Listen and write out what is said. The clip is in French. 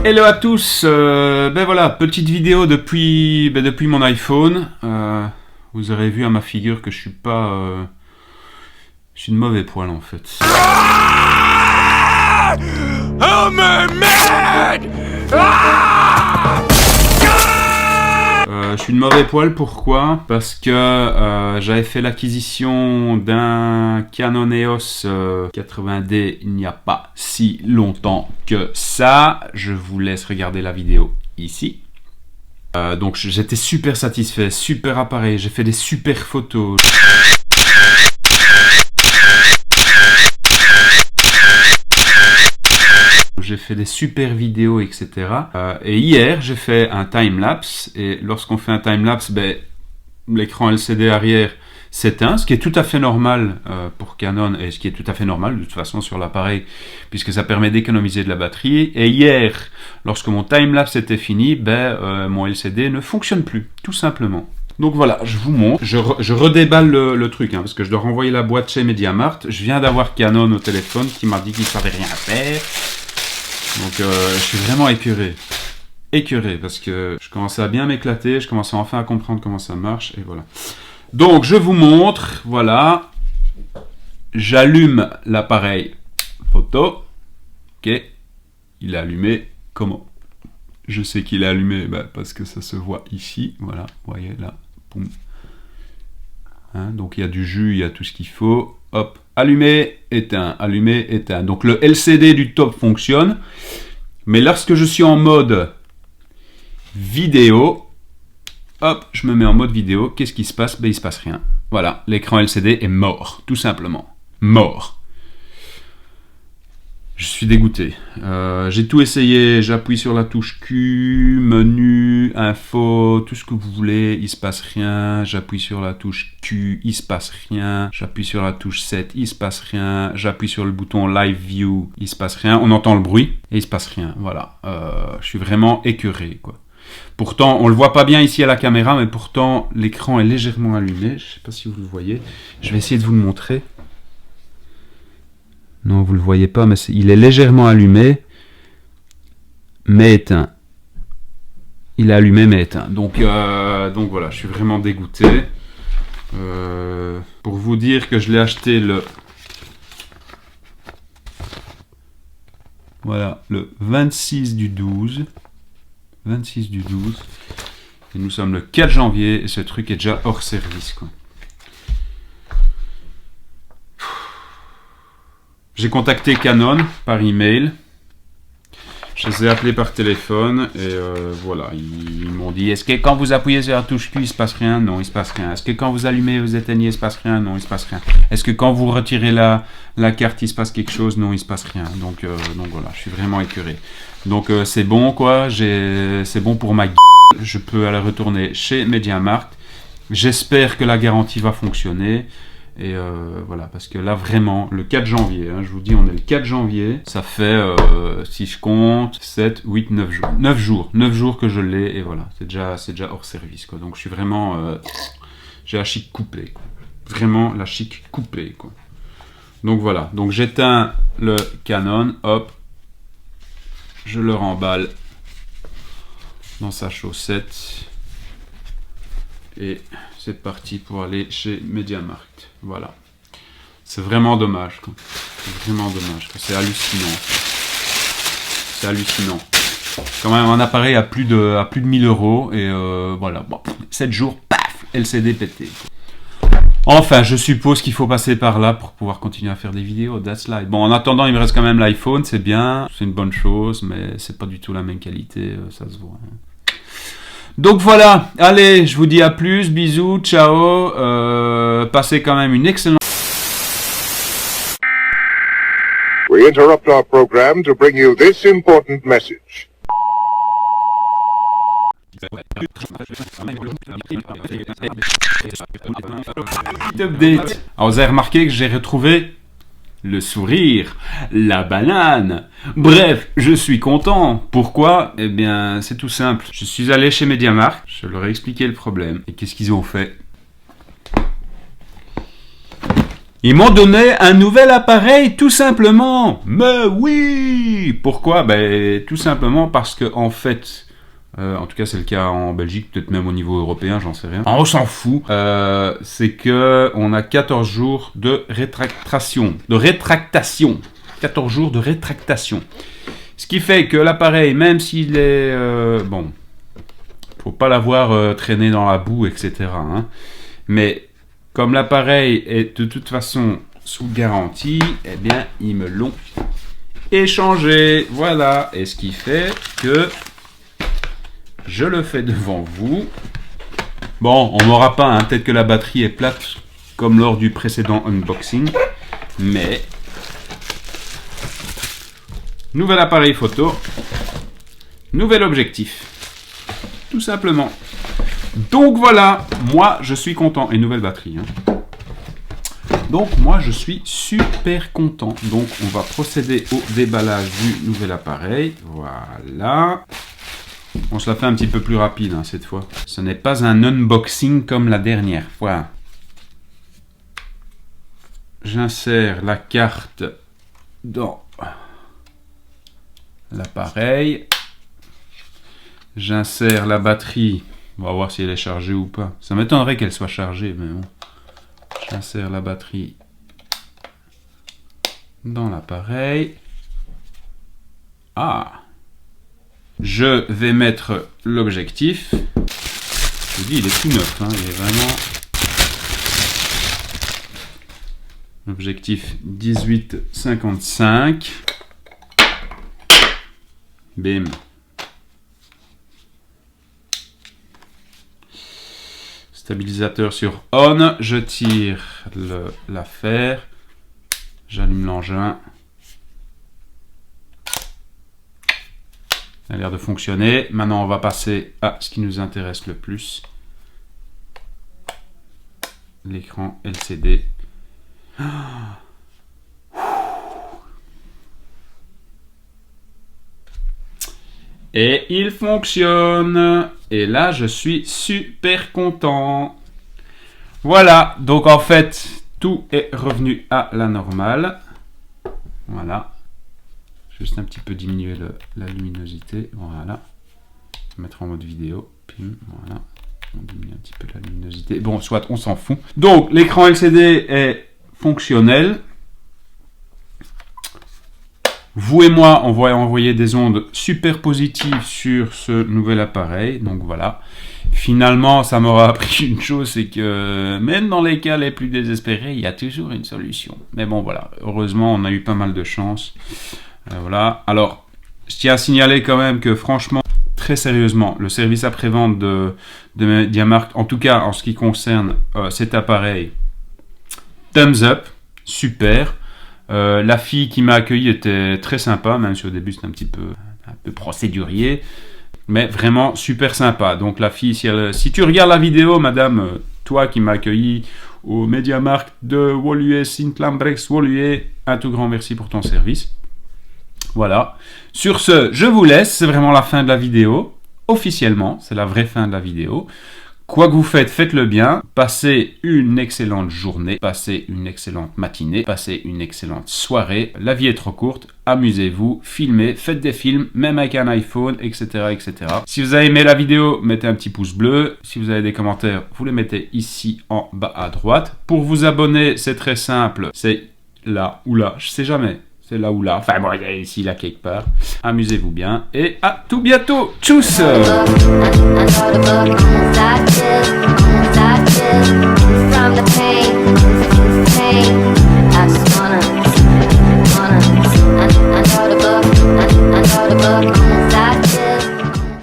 Hello à tous, ben voilà, petite vidéo depuis mon iPhone. Vous aurez vu à ma figure que je suis pas... je suis de mauvais poil en fait. Je suis de mauvais poil, pourquoi? Parce que j'avais fait l'acquisition d'un Canon EOS 80D il n'y a pas si longtemps que ça. Je vous laisse regarder la vidéo ici. Donc j'étais super satisfait, super appareil, j'ai fait des super photos. J'ai fait des super vidéos, etc. Et hier, j'ai fait un time-lapse. Et lorsqu'on fait un time-lapse, ben, l'écran LCD arrière s'éteint, ce qui est tout à fait normal pour Canon, et ce qui est tout à fait normal de toute façon sur l'appareil, puisque ça permet d'économiser de la batterie. Et hier, lorsque mon time-lapse était fini, ben, mon LCD ne fonctionne plus, tout simplement. Donc voilà, je vous montre, je redéballe le truc, hein, parce que je dois renvoyer la boîte chez MediaMarkt. Je viens d'avoir Canon au téléphone qui m'a dit qu'il ne savait rien faire. Donc je suis vraiment écœuré parce que je commençais à bien m'éclater, je commençais enfin à comprendre comment ça marche et voilà. Donc je vous montre, voilà, j'allume l'appareil photo, ok, il est allumé, comment? Je sais qu'il est allumé parce que ça se voit ici, voilà, vous voyez là, boum. Hein, donc il y a du jus, il y a tout ce qu'il faut, hop, allumé, éteint, allumé, éteint. Donc le LCD du top fonctionne, mais lorsque je suis en mode vidéo, hop, je me mets en mode vidéo, qu'est-ce qui se passe? Ben il se passe rien. Voilà, l'écran LCD est mort, tout simplement, mort. Je suis dégoûté. J'ai tout essayé, j'appuie sur la touche Q, menu, info, tout ce que vous voulez, il se passe rien. J'appuie sur la touche Q, il se passe rien. J'appuie sur la touche 7, il se passe rien. J'appuie sur le bouton Live View, il se passe rien. On entend le bruit et il se passe rien. Voilà, je suis vraiment écœuré, quoi. Pourtant, on le voit pas bien ici à la caméra, mais pourtant l'écran est légèrement allumé. Je sais pas si vous le voyez. Je vais essayer de vous le montrer. Non, vous ne le voyez pas, mais il est légèrement allumé, mais éteint. Il est allumé, mais éteint. Donc voilà, je suis vraiment dégoûté. Pour vous dire que je l'ai acheté le 26 du 12. 26 du 12. Et nous sommes le 4 janvier, et ce truc est déjà hors service, quoi. J'ai contacté Canon par email, je les ai appelés par téléphone et voilà, ils m'ont dit: est-ce que quand vous appuyez sur la touche Q il se passe rien? Non, il se passe rien. Est-ce que quand vous allumez, vous éteignez, il se passe rien? Non, il se passe rien. Est-ce que quand vous retirez la carte, il se passe quelque chose? Non, il se passe rien. Donc voilà, je suis vraiment écœuré. Donc c'est bon, quoi, c'est bon pour ma gueule. Je peux aller retourner chez MediaMarkt. J'espère que la garantie va fonctionner. Et voilà, parce que là vraiment, le 4 janvier, hein, je vous dis, on est le 4 janvier, ça fait, si je compte, 7, 8, 9 jours. 9 jours que je l'ai, et voilà, c'est déjà hors service, quoi. Donc je suis vraiment, j'ai la chic coupée, quoi. Vraiment la chic coupée, quoi. Donc voilà, donc j'éteins le Canon, hop, je le remballe dans sa chaussette, et c'est parti pour aller chez MediaMarkt. Voilà. C'est vraiment dommage, quoi. C'est vraiment dommage. C'est hallucinant. C'est hallucinant. Quand même un appareil à plus de 1000 €. Et voilà. Bon, 7 jours, paf, LCD pété. Enfin, je suppose qu'il faut passer par là pour pouvoir continuer à faire des vidéos. That's life. Bon, en attendant, il me reste quand même l'iPhone. C'est bien. C'est une bonne chose. Mais c'est pas du tout la même qualité. Ça se voit. Donc voilà, allez, je vous dis à plus, bisous, ciao, passez quand même une excellente... We interrupt our program to bring you this important message. Update. Alors vous avez remarqué que j'ai retrouvé le sourire, la banane. Bref, je suis content. Pourquoi? Eh bien, c'est tout simple. Je suis allé chez MediaMarkt, je leur ai expliqué le problème. Et qu'est-ce qu'ils ont fait? Ils m'ont donné un nouvel appareil, tout simplement. Mais oui! Pourquoi? Ben, tout simplement parce que, en fait, en tout cas c'est le cas en Belgique, peut-être même au niveau européen, j'en sais rien. On s'en fout. C'est que on a 14 jours de rétractation. 14 jours de rétractation. Ce qui fait que l'appareil, même s'il est... bon, faut pas l'avoir traîné dans la boue, etc. Hein, mais... Comme l'appareil est de toute façon sous garantie, eh bien, ils me l'ont échangé. Voilà. Et ce qui fait que je le fais devant vous. Bon, on n'aura pas, hein, peut-être que la batterie est plate comme lors du précédent unboxing. Mais, nouvel appareil photo, nouvel objectif. Tout simplement. Donc voilà, moi je suis content. Et nouvelle batterie. Hein. Donc moi je suis super content. Donc on va procéder au déballage du nouvel appareil. Voilà. On se la fait un petit peu plus rapide hein, cette fois. Ce n'est pas un unboxing comme la dernière fois. J'insère la carte dans l'appareil. J'insère la batterie. On va voir si elle est chargée ou pas. Ça m'étonnerait qu'elle soit chargée, mais bon. J'insère la batterie dans l'appareil. Ah! Je vais mettre l'objectif. Je vous dis, il est tout neuf. Hein, il est vraiment... Objectif 18-55. Bim. Stabilisateur sur on, je tire l'affaire, j'allume l'engin. Ça a l'air de fonctionner. Maintenant, on va passer à ce qui nous intéresse le plus. L'écran LCD. Et il fonctionne. Et là, je suis super content. Voilà. Donc, en fait, tout est revenu à la normale. Voilà. Juste un petit peu diminuer la luminosité. Voilà. Mettre en mode vidéo. Pim. Voilà. On diminue un petit peu la luminosité. Bon, soit, on s'en fout. Donc, l'écran LCD est fonctionnel. Vous et moi, on va envoyer des ondes super positives sur ce nouvel appareil. Donc voilà. Finalement, ça m'aura appris une chose, c'est que même dans les cas les plus désespérés, il y a toujours une solution. Mais bon, voilà. Heureusement, on a eu pas mal de chance. Voilà. Alors, je tiens à signaler quand même que franchement, très sérieusement, le service après-vente de MediaMarkt, en tout cas en ce qui concerne cet appareil, thumbs up, super. La fille qui m'a accueilli était très sympa, même si au début c'était un peu procédurier, mais vraiment super sympa. Donc la fille, si tu regardes la vidéo, madame, toi qui m'as accueilli au MediaMarkt de Woluwe, Sint-Lambrechts, Woluwe, un tout grand merci pour ton service. Voilà. Sur ce, je vous laisse, c'est vraiment la fin de la vidéo. Officiellement, c'est la vraie fin de la vidéo. Quoi que vous faites, faites-le bien. Passez une excellente journée, passez une excellente matinée, passez une excellente soirée. La vie est trop courte, amusez-vous, filmez, faites des films, même avec un iPhone, etc., etc. Si vous avez aimé la vidéo, mettez un petit pouce bleu. Si vous avez des commentaires, vous les mettez ici en bas à droite. Pour vous abonner, c'est très simple. C'est là ou là, je sais jamais. C'est là ou là. Enfin bon, il y a ici, là, quelque part. Amusez-vous bien. Et à tout bientôt. Tchuss!